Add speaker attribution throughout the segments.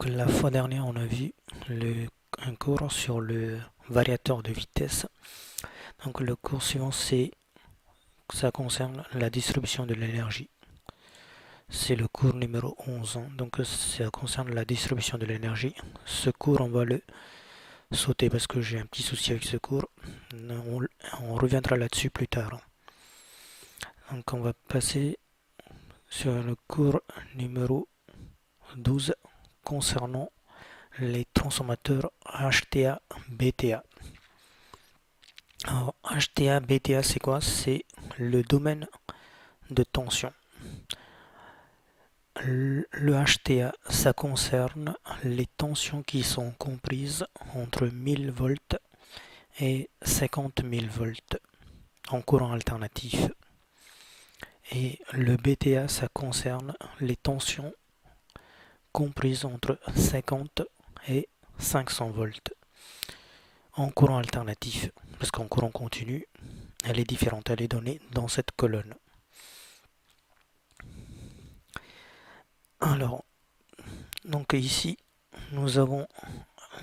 Speaker 1: La fois dernière, on a vu un cours sur le variateur de vitesse. Donc le cours suivant, ça concerne la distribution de l'énergie. C'est le cours numéro 11, hein. Donc ça concerne la distribution de l'énergie. Ce cours, on va le sauter parce que j'ai un petit souci avec ce cours. On reviendra là-dessus plus tard. Donc on va passer sur le cours numéro 12 concernant les transformateurs HTA-BTA. Alors, HTA-BTA, c'est quoi? C'est le domaine de tension. Le HTA, ça concerne les tensions qui sont comprises entre 1000 volts et 50 000 volts en courant alternatif. Et le BTA, ça concerne les tensions comprises entre 50 et 500 volts en courant alternatif. Parce qu'en courant continu, elle est différente, elle est donnée dans cette colonne. Alors, donc ici, nous avons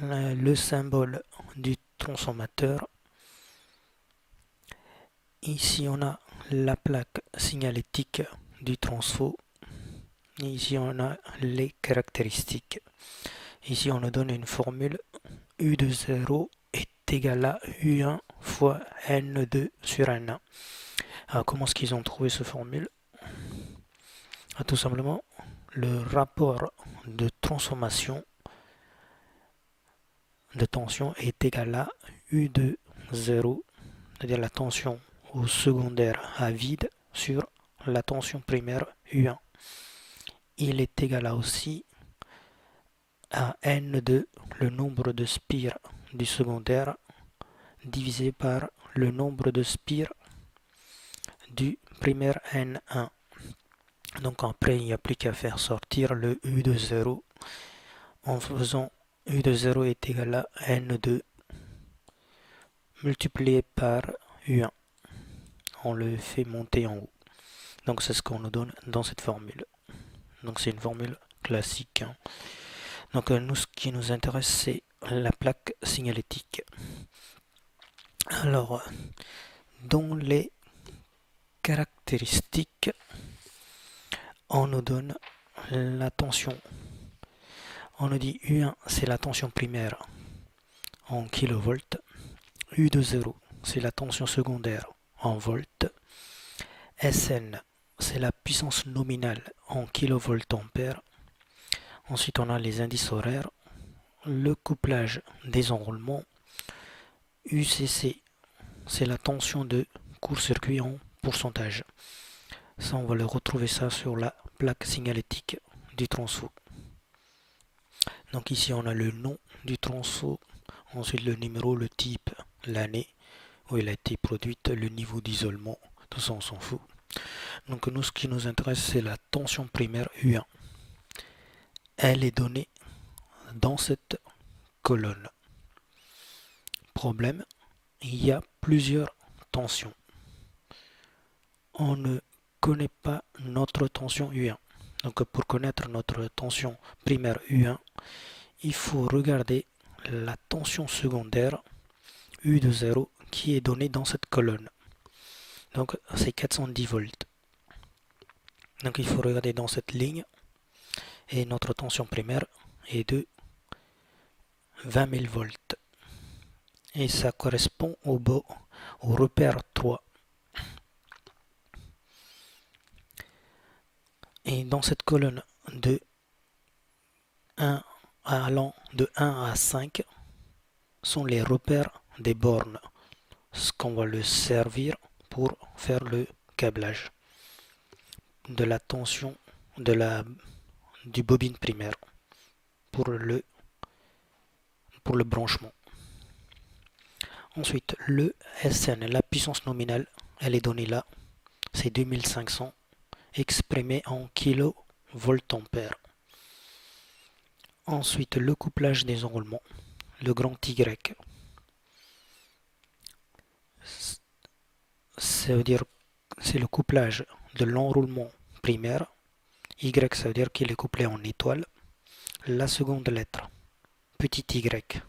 Speaker 1: le symbole du transformateur. Ici, on a la plaque signalétique du transfo. Et ici, on a les caractéristiques. Ici, on nous donne une formule U de 0 est égal à U1 fois N2 sur N1. Alors, comment est-ce qu'ils ont trouvé cette formule? Tout simplement, le rapport de transformation de tension est égal à U de 0, c'est-à-dire la tension au secondaire à vide sur la tension primaire U1. Il est égal à aussi à N2, le nombre de spires du secondaire, divisé par le nombre de spires du primaire N1. Donc après, il n'y a plus qu'à faire sortir le U de 0 en faisant U de 0 est égal à N2 multiplié par U1. On le fait monter en haut. Donc c'est ce qu'on nous donne dans cette formule. Donc c'est une formule classique, hein. Donc nous, ce qui nous intéresse, c'est la plaque signalétique. Alors, dans les caractéristiques, on nous donne la tension. On nous dit U1, c'est la tension primaire en kilovolts. U de 0, c'est la tension secondaire en volts. Sn, c'est la puissance nominale en kilovoltampères. Ensuite, on a les indices horaires, le couplage des enroulements. UCC, c'est la tension de court-circuit en pourcentage. Ça, on va le retrouver ça sur la plaque signalétique du transfo. Donc ici, on a le nom du transfo, ensuite le numéro, le type, l'année où il a été produite, le niveau d'isolement, tout ça on s'en fout. Donc nous, ce qui nous intéresse, c'est la tension primaire U1. Elle est donnée dans cette colonne. Problème, il y a plusieurs tensions. On ne connaît pas notre tension U1. Donc pour connaître notre tension primaire U1, il faut regarder la tension secondaire U de 0 qui est donnée dans cette colonne. Donc c'est 410 volts. Donc il faut regarder dans cette ligne et notre tension primaire est de 20 000 volts. Et ça correspond au repère 3. Et dans cette colonne de 1 allant de 1 à 5 sont les repères des bornes, ce qu'on va le servir pour faire le câblage de la tension du bobine primaire pour le branchement. Ensuite, le Sn, la puissance nominale, elle est donnée là, c'est 2500 exprimé en kilovoltampères. Ensuite, le couplage des enroulements, le grand Y. Ça veut dire c'est le couplage de l'enroulement primaire. Y, ça veut dire qu'il est couplé en étoile. la seconde lettre, petit y.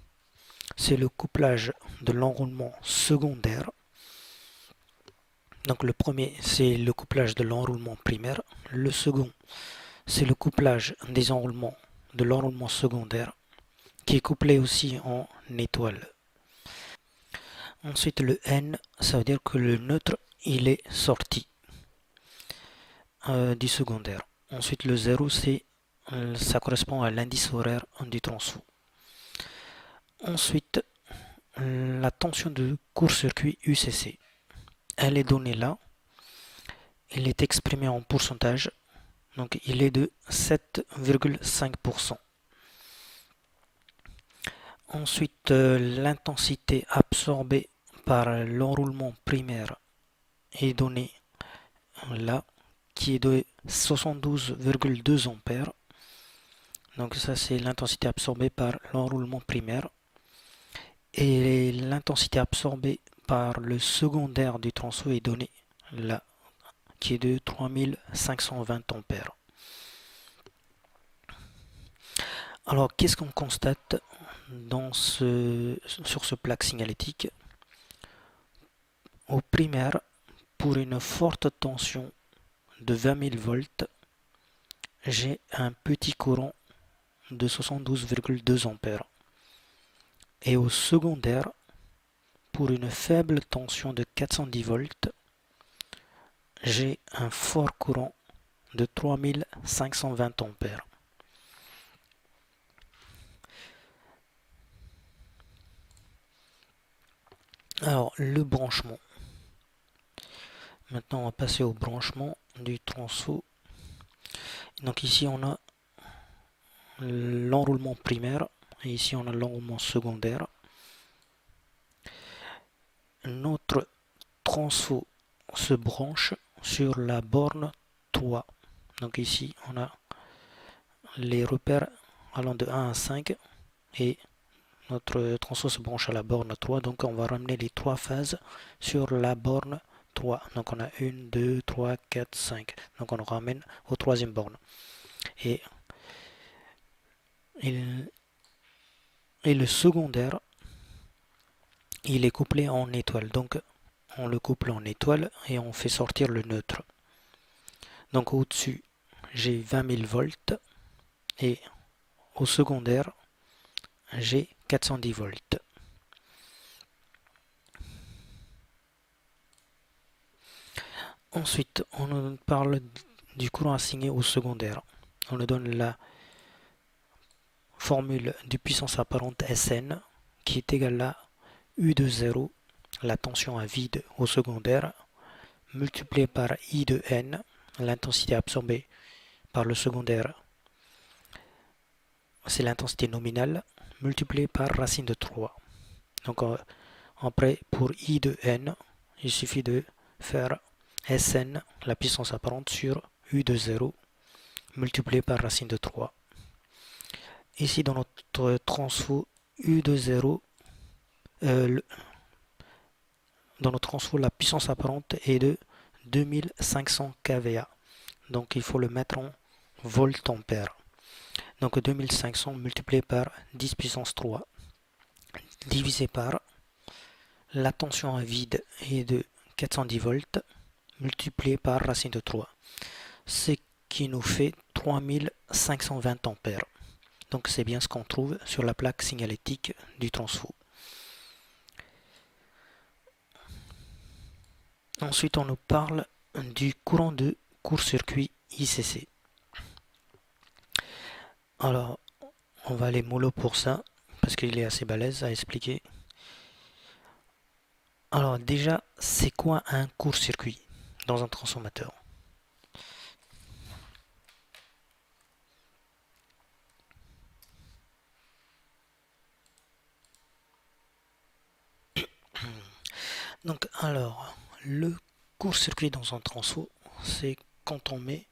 Speaker 1: C'est le couplage de l'enroulement secondaire. Donc le premier, c'est le couplage de l'enroulement primaire. Le second, c'est le couplage des enroulements de l'enroulement secondaire, qui est couplé aussi en étoile. Ensuite, le N, ça veut dire que le neutre, il est sorti du secondaire. Ensuite, le 0, ça correspond à l'indice horaire du transfo. Ensuite, la tension de court-circuit UCC, elle est donnée là. Elle est exprimée en pourcentage. Donc, il est de 7,5%. Ensuite, l'intensité absorbée par l'enroulement primaire est donnée là, qui est de 72,2 ampères. Donc ça, c'est l'intensité absorbée par l'enroulement primaire. Et l'intensité absorbée par le secondaire du transfo est donnée là, qui est de 3520 ampères. Alors, qu'est-ce qu'on constate sur ce plaque signalétique? Au primaire, pour une forte tension de 20 000 volts, j'ai un petit courant de 72,2 ampères. Et au secondaire, pour une faible tension de 410 volts, j'ai un fort courant de 3520 ampères. Alors, le branchement. Maintenant, on va passer au branchement du transfo. Donc ici, on a l'enroulement primaire et ici, on a l'enroulement secondaire. Notre transfo se branche sur la borne 3. Donc ici, on a les repères allant de 1 à 5 et notre transfo se branche à la borne 3. Donc on va ramener les trois phases sur la borne 3. Donc on a 1, 2, 3, 4, 5. Donc on ramène aux troisième borne. Et le secondaire, il est couplé en étoile. Donc on le couple en étoile et on fait sortir le neutre. Donc au-dessus, j'ai 20 000 volts et au secondaire, j'ai 410 volts. Ensuite, on nous parle du courant assigné au secondaire. On nous donne la formule de puissance apparente Sn qui est égale à U de 0, la tension à vide au secondaire, multiplié par I de N, l'intensité absorbée par le secondaire, c'est l'intensité nominale, multiplié par racine de 3. Donc après, pour I de N, il suffit de faire Sn, la puissance apparente, sur U de 0, multiplié par racine de 3. Ici, dans notre transfo U de 0, dans notre transfo, la puissance apparente est de 2500 kVA. Donc, il faut le mettre en volt-ampère. Donc, 2500 multiplié par 10 puissance 3, divisé par la tension à vide est de 410 volts, multiplié par racine de 3. Ce qui nous fait 3520 ampères. Donc, c'est bien ce qu'on trouve sur la plaque signalétique du transfo. Ensuite, on nous parle du courant de court-circuit ICC. Alors, on va aller mollo pour ça, parce qu'il est assez balèze à expliquer. Alors déjà, c'est quoi un court-circuit dans un transformateur? Donc alors, le court-circuit dans un transfo, c'est quand on met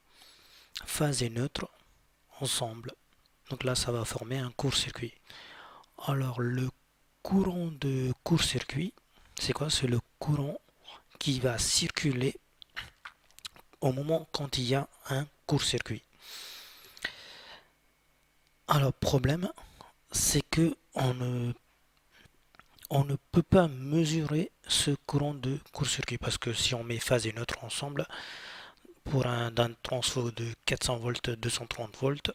Speaker 1: phase et neutre ensemble. Donc là, ça va former un court-circuit. Alors le courant de court-circuit, c'est quoi? C'est le courant qui va circuler au moment quand il y a un court-circuit. Alors, problème, c'est que on ne peut pas mesurer ce courant de court-circuit parce que si on met phase et neutre ensemble, pour d'un transfo de 400 volts, 230 volts,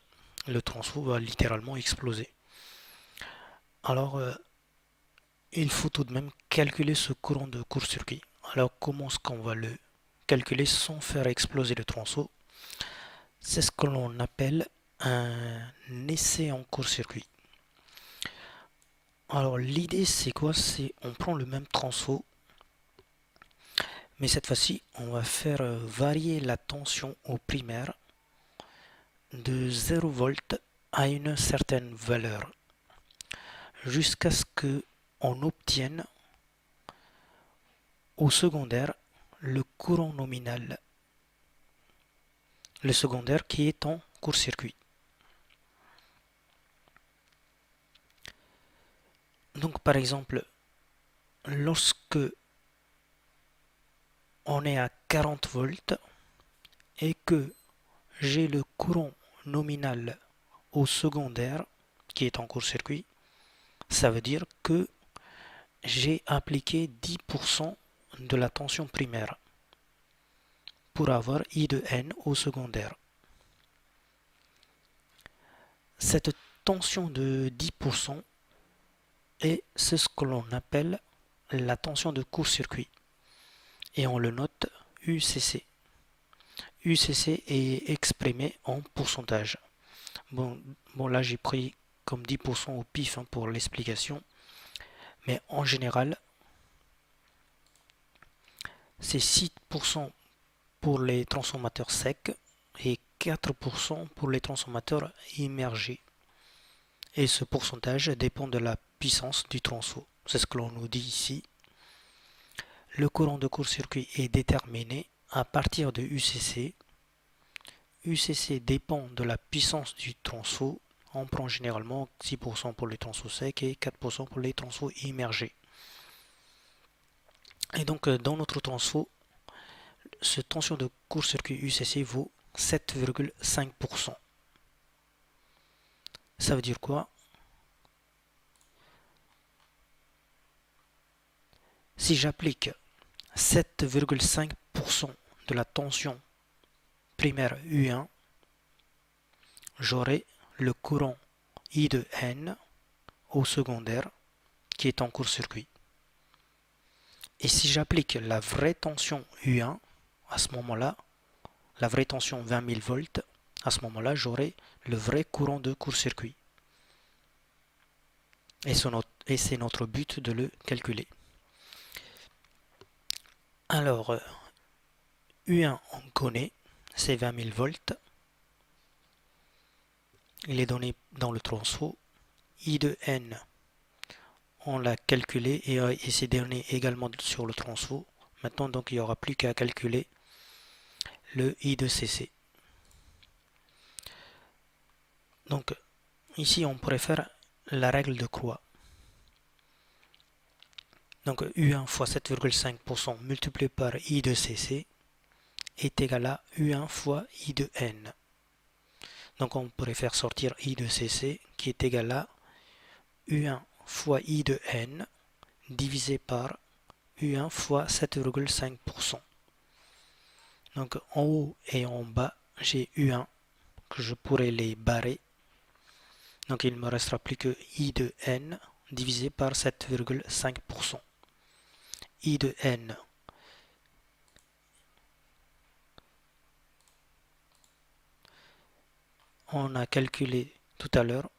Speaker 1: le transfo va littéralement exploser. Alors, il faut tout de même calculer ce courant de court-circuit. Alors, comment est-ce qu'on va le calculer sans faire exploser le transfo? C'est ce que l'on appelle un essai en court-circuit. Alors, l'idée, c'est quoi? C'est on prend le même transfo, mais cette fois-ci, on va faire varier la tension au primaire de 0 volt à une certaine valeur jusqu'à ce que on obtienne au secondaire le courant nominal, le secondaire qui est en court-circuit. Donc par exemple, lorsque on est à 40 volts et que j'ai le courant nominal au secondaire qui est en court-circuit, ça veut dire que j'ai appliqué 10% de la tension primaire pour avoir I de N au secondaire. Cette tension de 10% est ce que l'on appelle la tension de court-circuit et on le note UCC. UCC est exprimé en pourcentage. Bon là j'ai pris comme 10% au pif pour l'explication, mais en général c'est 6% pour les transformateurs secs et 4% pour les transformateurs immergés. Et ce pourcentage dépend de la puissance du transfo. C'est ce que l'on nous dit ici. Le courant de court-circuit est déterminé à partir de UCC. UCC dépend de la puissance du transfo. On prend généralement 6% pour les transfos secs et 4% pour les transfos immergés. Et donc dans notre transfo, cette tension de court-circuit UCC vaut 7,5%. Ça veut dire quoi? Si j'applique 7,5% de la tension primaire U1, j'aurai le courant I de N au secondaire qui est en court-circuit. Et si j'applique la vraie tension U1, à ce moment-là, la vraie tension 20 000 volts, à ce moment-là, j'aurai le vrai courant de court-circuit. Et c'est notre but de le calculer. Alors, U1, on connaît, c'est 20 000 volts. Il est donné dans le transfo. I de N, on l'a calculé et c'est donné également sur le transfo. Maintenant, donc, il n'y aura plus qu'à calculer le I de CC. Donc, ici, on pourrait faire la règle de Croix. Donc, U1 fois 7,5% multiplié par I de CC est égal à U1 fois I de N. Donc, on pourrait faire sortir I de CC qui est égal à U1 fois I de N divisé par U1 fois 7,5%. Donc, en haut et en bas, j'ai U1 que je pourrais les barrer. Donc, il ne me restera plus que I de N divisé par 7,5%. I de N on a calculé tout à l'heure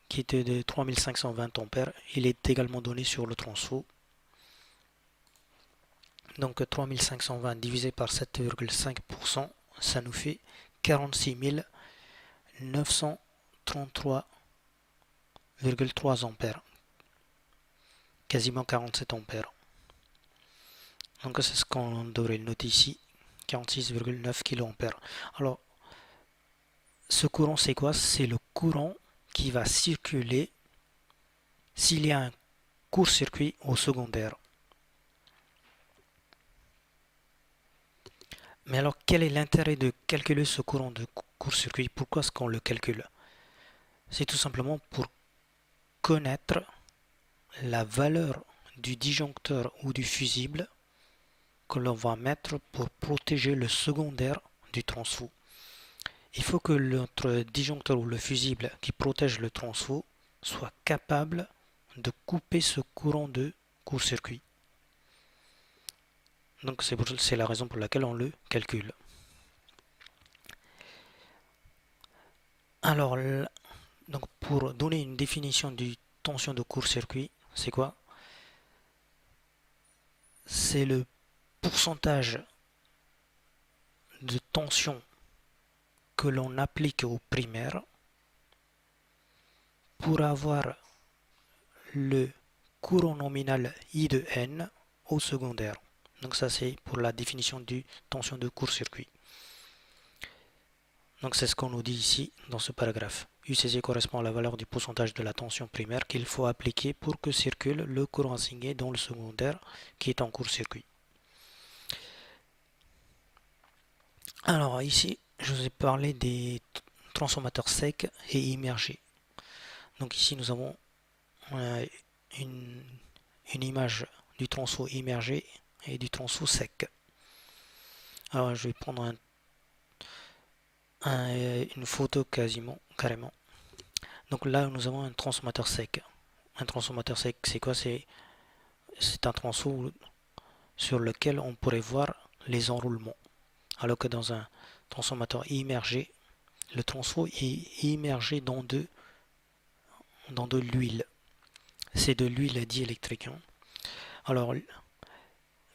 Speaker 1: qui était de 3520 ampères. Il est également donné sur le transfo. Donc 3520 divisé par 7,5%, ça nous fait 46 933,3 ampères. Quasiment 47 ampères. Donc c'est ce qu'on devrait noter ici. 46,9 kA. Alors, ce courant c'est quoi? C'est le courant qui va circuler s'il y a un court-circuit au secondaire. Mais alors, quel est l'intérêt de calculer ce courant de court-circuit? Pourquoi est-ce qu'on le calcule? C'est tout simplement pour connaître la valeur du disjoncteur ou du fusible que l'on va mettre pour protéger le secondaire du transfo. Il faut que notre disjoncteur ou le fusible qui protège le transfo soit capable de couper ce courant de court-circuit. Donc c'est la raison pour laquelle on le calcule. Alors, donc pour donner une définition du tension de court-circuit, c'est quoi? C'est le pourcentage de tension que l'on applique au primaire pour avoir le courant nominal I de N au secondaire. Donc ça c'est pour la définition du tension de court-circuit. Donc c'est ce qu'on nous dit ici dans ce paragraphe. UCC correspond à la valeur du pourcentage de la tension primaire qu'il faut appliquer pour que circule le courant assigné dans le secondaire qui est en court-circuit. Alors ici, je vous ai parlé des transformateurs secs et immergés. Donc ici, nous avons une image du transfo immergé et du transfo sec. Alors je vais prendre une photo carrément. Donc là, nous avons un transformateur sec. Un transformateur sec, c'est quoi? C'est un transfo sur lequel on pourrait voir les enroulements. Alors que dans un transformateur immergé, le transfo est immergé dans de l'huile. C'est de l'huile diélectrique. Alors,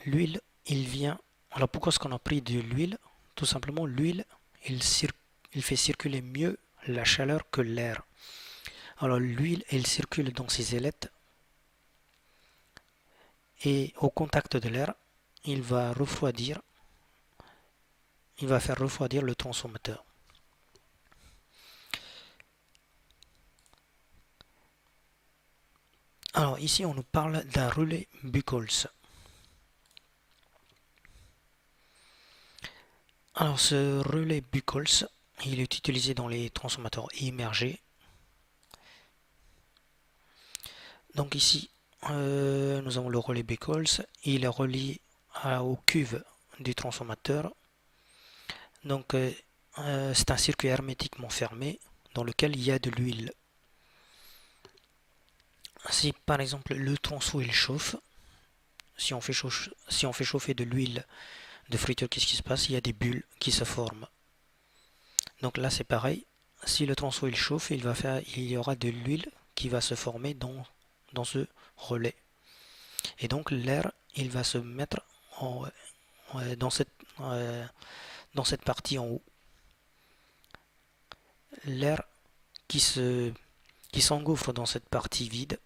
Speaker 1: l'huile, il vient. Alors, pourquoi est-ce qu'on a pris de l'huile? Tout simplement, l'huile, il fait circuler mieux la chaleur que l'air. Alors, l'huile, elle circule dans ses ailettes et au contact de l'air, il va faire refroidir le transformateur. Alors ici on nous parle d'un relais Buchholz. Alors ce relais Buchholz, il est utilisé dans les transformateurs immergés. Donc ici nous avons le relais Buchholz, il est relié aux cuves du transformateur. Donc c'est un circuit hermétiquement fermé dans lequel il y a de l'huile. Si par exemple le transfo il chauffe, si on fait chauffer de l'huile de friture, qu'est-ce qui se passe? Il y a des bulles qui se forment. Donc là c'est pareil, si le transfo il chauffe, il y aura de l'huile qui va se former dans ce relais. Et donc l'air il va se mettre dans cette partie en haut. L'air qui s'engouffre dans cette partie vide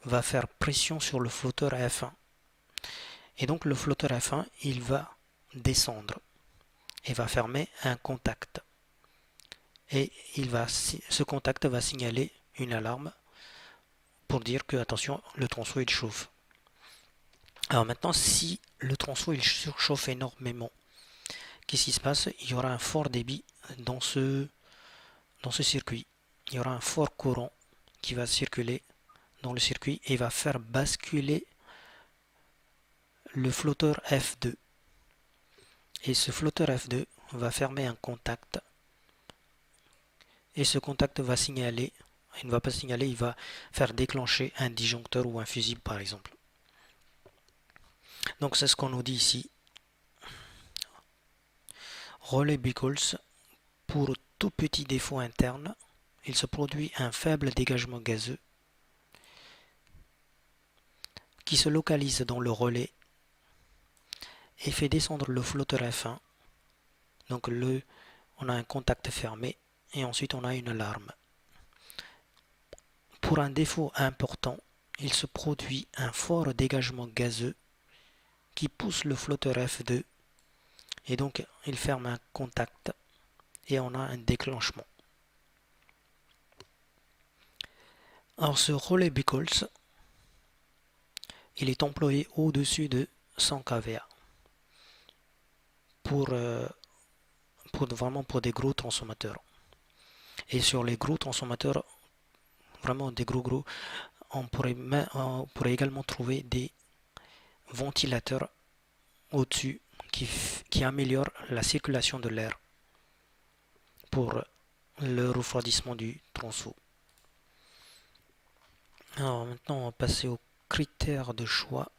Speaker 1: va faire pression sur le flotteur F1. Et donc le flotteur F1, il va descendre et va fermer un contact. Et ce contact va signaler une alarme pour dire que, attention, le transfo il chauffe. Alors maintenant, si le transfo il surchauffe énormément, qu'est-ce qui se passe? Il y aura un fort débit dans ce circuit. Il y aura un fort courant qui va circuler dans le circuit et va faire basculer le flotteur F2. Et ce flotteur F2 va fermer un contact. Et ce contact va signaler, il ne va pas signaler, il va faire déclencher un disjoncteur ou un fusible par exemple. Donc c'est ce qu'on nous dit ici. Relais Buchholz, pour tout petit défaut interne, il se produit un faible dégagement gazeux qui se localise dans le relais et fait descendre le flotteur F1. Donc on a un contact fermé et ensuite on a une alarme. Pour un défaut important, il se produit un fort dégagement gazeux qui pousse le flotteur F2 et donc il ferme un contact et on a un déclenchement. Alors ce relais Buchholz, il est employé au-dessus de 100 kVA vraiment pour des gros transformateurs. Et sur les gros transformateurs, vraiment des gros, on pourrait également trouver des ventilateurs au-dessus qui améliorent la circulation de l'air pour le refroidissement du tronçon. Alors maintenant, on va passer aux critères de choix.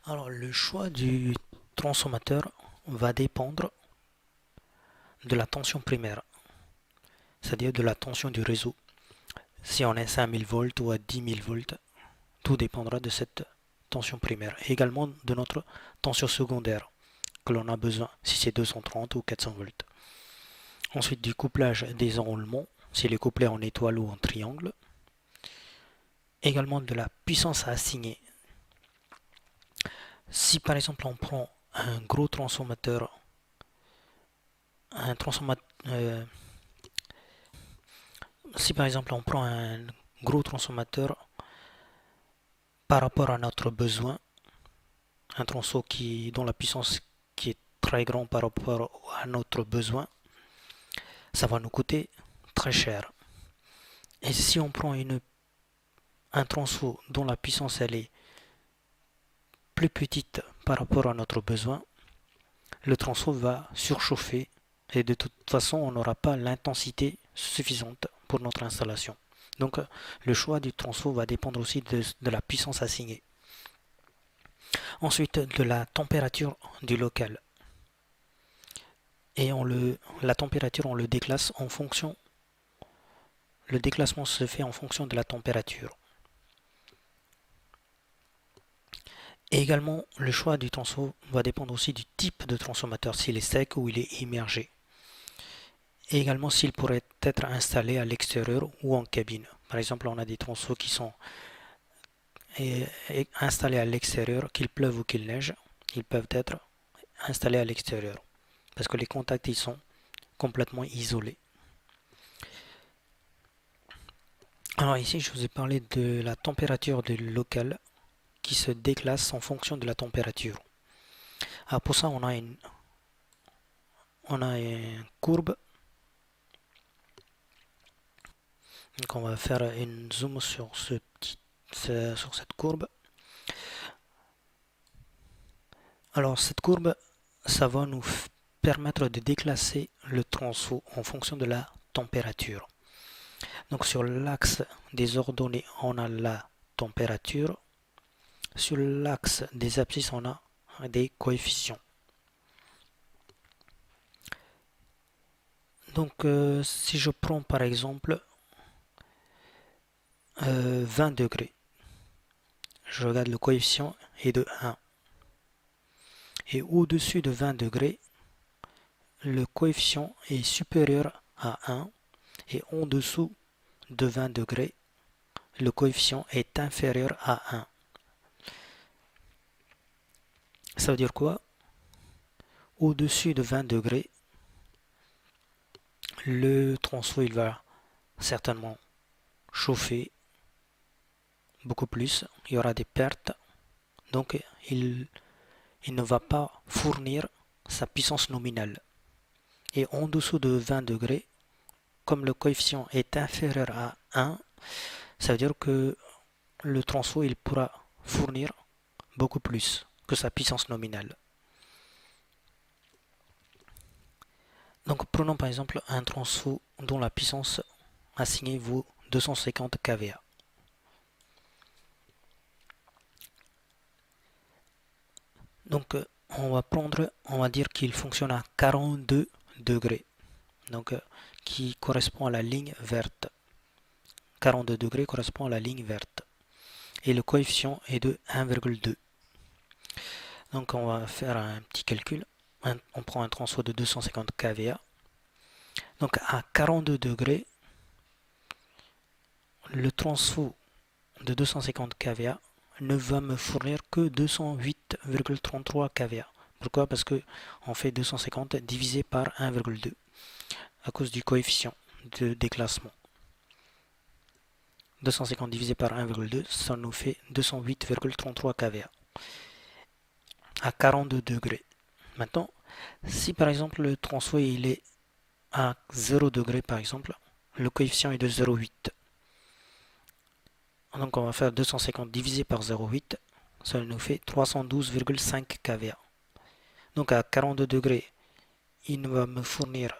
Speaker 1: Alors le choix du transformateur va dépendre de la tension primaire, c'est-à-dire de la tension du réseau. Si on est 5000 volts ou à 10 000 volts, tout dépendra de cette tension primaire. Et également de notre tension secondaire que l'on a besoin, si c'est 230 ou 400 volts. Ensuite du couplage des enroulements, s'il est couplé en étoile ou en triangle. Également de la puissance à assigner. Si par exemple on prend un gros transformateur, si par exemple on prend un gros transformateur par rapport à notre besoin, un tronçon dont la puissance qui est très grande par rapport à notre besoin, ça va nous coûter très cher. Et si on prend un tronçon dont la puissance elle est plus petite par rapport à notre besoin, le tronçon va surchauffer et de toute façon on n'aura pas l'intensité suffisante pour notre installation. Donc le choix du tronçon va dépendre aussi de la puissance assignée. Ensuite de la température du local. Et la température on le déclasse en fonction. Le déclassement se fait en fonction de la température. Et également, le choix du tronçon va dépendre aussi du type de transformateur, s'il est sec ou il est immergé. Et également s'il pourrait être installé à l'extérieur ou en cabine. Par exemple, on a des tronçons qui sont installés à l'extérieur, qu'il pleuve ou qu'il neige, ils peuvent être installés à l'extérieur. Parce que les contacts ils sont complètement isolés. Alors ici, je vous ai parlé de la température du local qui se déclasse en fonction de la température. Alors pour ça, on a une courbe. Donc on va faire une zoom sur cette courbe. Alors cette courbe, ça va nous permettre de déclasser le tronçon en fonction de la température. Donc sur l'axe des ordonnées, on a la température. Sur l'axe des abscisses, on a des coefficients. Donc si je prends par exemple 20 degrés, je regarde le coefficient est de 1. Et au-dessus de 20 degrés, le coefficient est supérieur à 1. Et en dessous de 20 degrés, le coefficient est inférieur à 1. Ça veut dire quoi? Au-dessus de 20 degrés, le tronçon il va certainement chauffer beaucoup plus. Il y aura des pertes. Donc il ne va pas fournir sa puissance nominale. Et en dessous de 20 degrés, comme le coefficient est inférieur à 1, ça veut dire que le tronçon il pourra fournir beaucoup plus que sa puissance nominale. Donc prenons par exemple un tronçon dont la puissance assignée vaut 250 kVA. Donc on va dire qu'il fonctionne à 42 degrés. Donc qui correspond à la ligne verte. 42 degrés correspond à la ligne verte. Et le coefficient est de 1,2. Donc on va faire un petit calcul. On prend un tronçon de 250 kVA. Donc à 42 degrés, le tronçon de 250 kVA ne va me fournir que 208,33 kVA. Pourquoi? Parce que on fait 250 divisé par 1,2 à cause du coefficient de déclassement. 250 divisé par 1,2, ça nous fait 208,33 kVA à 42 degrés. Maintenant, si par exemple le tronçon il est à 0 degré par exemple, le coefficient est de 0,8. Donc on va faire 250 divisé par 0,8, ça nous fait 312,5 kVA. Donc à 42 degrés, il va me fournir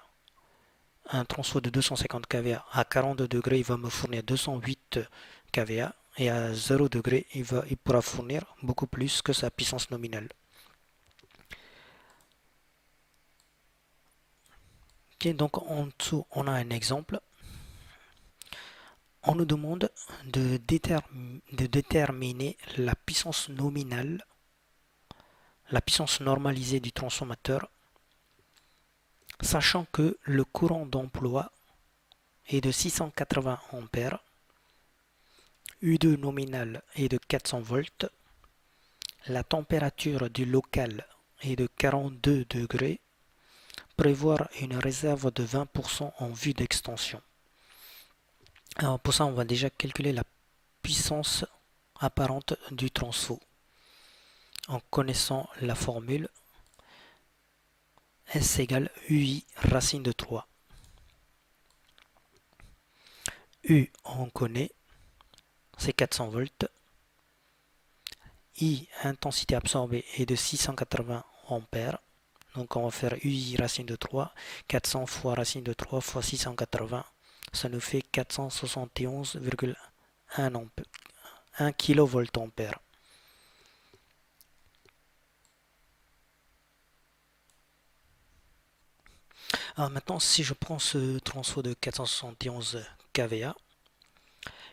Speaker 1: un transfo de 250 kVA. À 42 degrés, il va me fournir 208 kVA. Et à 0 degré, il pourra fournir beaucoup plus que sa puissance nominale. Okay, donc en dessous, on a un exemple. On nous demande de déterminer la puissance nominale, la puissance normalisée du transformateur, sachant que le courant d'emploi est de 680 ampères, U2 nominal est de 400 volts, la température du local est de 42 degrés, prévoir une réserve de 20% en vue d'extension. Alors pour ça, on va déjà calculer la puissance apparente du transfo en connaissant la formule S égale UI racine de 3. U, on connaît, c'est 400 volts. I, intensité absorbée, est de 680 ampères. Donc on va faire UI racine de 3. 400 fois racine de 3 fois 680. Ça nous fait 471,1 kVA. Alors maintenant, si je prends ce transfo de 471 kVA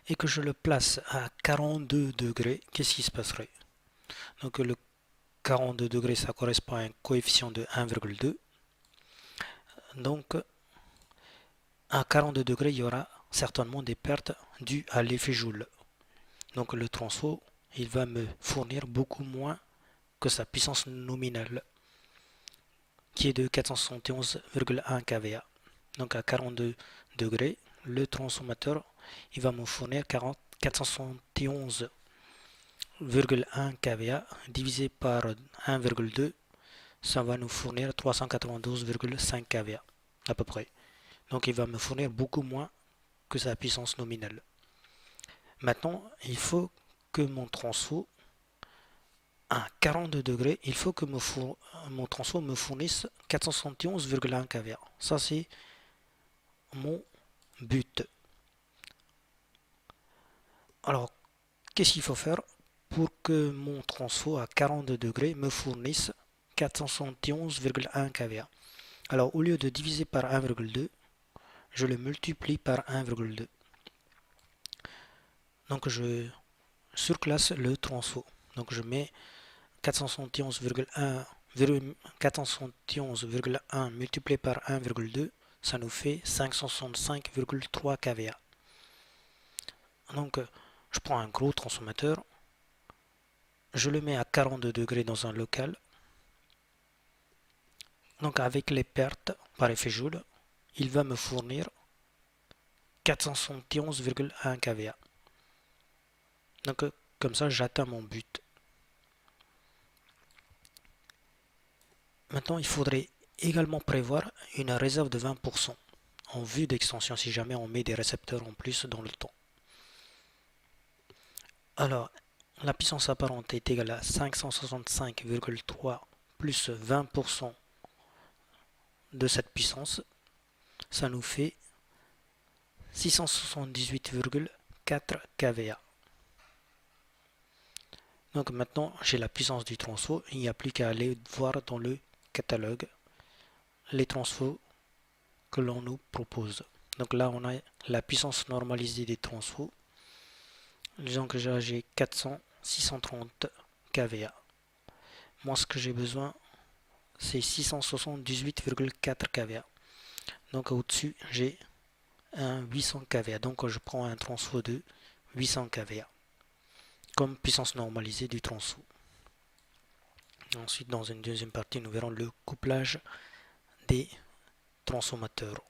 Speaker 1: et que je le place à 42 degrés, qu'est-ce qui se passerait? Donc le 42 degrés, ça correspond à un coefficient de 1,2. Donc à 42 degrés, il y aura certainement des pertes dues à l'effet Joule. Donc le transfo, il va me fournir beaucoup moins que sa puissance nominale, qui est de 471,1 kVA. Donc à 42 degrés, le transformateur, il va me fournir 471,1 kVA divisé par 1,2, ça va nous fournir 392,5 kVA à peu près. Donc il va me fournir beaucoup moins que sa puissance nominale. Maintenant, il faut que mon transfo à 42 degrés, il faut que mon transfo me fournisse 471,1 kVA. Ça, c'est mon but. Alors, qu'est-ce qu'il faut faire pour que mon transfo à 42 degrés me fournisse 471,1 kVA? Alors, au lieu de diviser par 1,2, je le multiplie par 1,2. Donc, je surclasse le transfo. Donc, je mets 471,1 multiplié par 1,2, ça nous fait 565,3 kVA. Donc, je prends un gros transformateur, je le mets à 42 degrés dans un local. Donc, avec les pertes par effet Joule, il va me fournir 471,1 kVA. Donc, comme ça, j'atteins mon but. Maintenant, il faudrait également prévoir une réserve de 20% en vue d'extension si jamais on met des récepteurs en plus dans le temps. Alors, la puissance apparente est égale à 565,3 plus 20% de cette puissance. Ça nous fait 678,4 kVA. Donc maintenant, j'ai la puissance du transfo. Il n'y a plus qu'à aller voir dans le catalogue les transfos que l'on nous propose. Donc là, on a la puissance normalisée des transfos. Disons que j'ai 630 kVA. Moi, ce que j'ai besoin, c'est 678,4 kVA. Donc au-dessus, j'ai un 800 kVA. Donc je prends un transfo de 800 kVA comme puissance normalisée du transfo. Ensuite, dans une deuxième partie, nous verrons le couplage des transformateurs.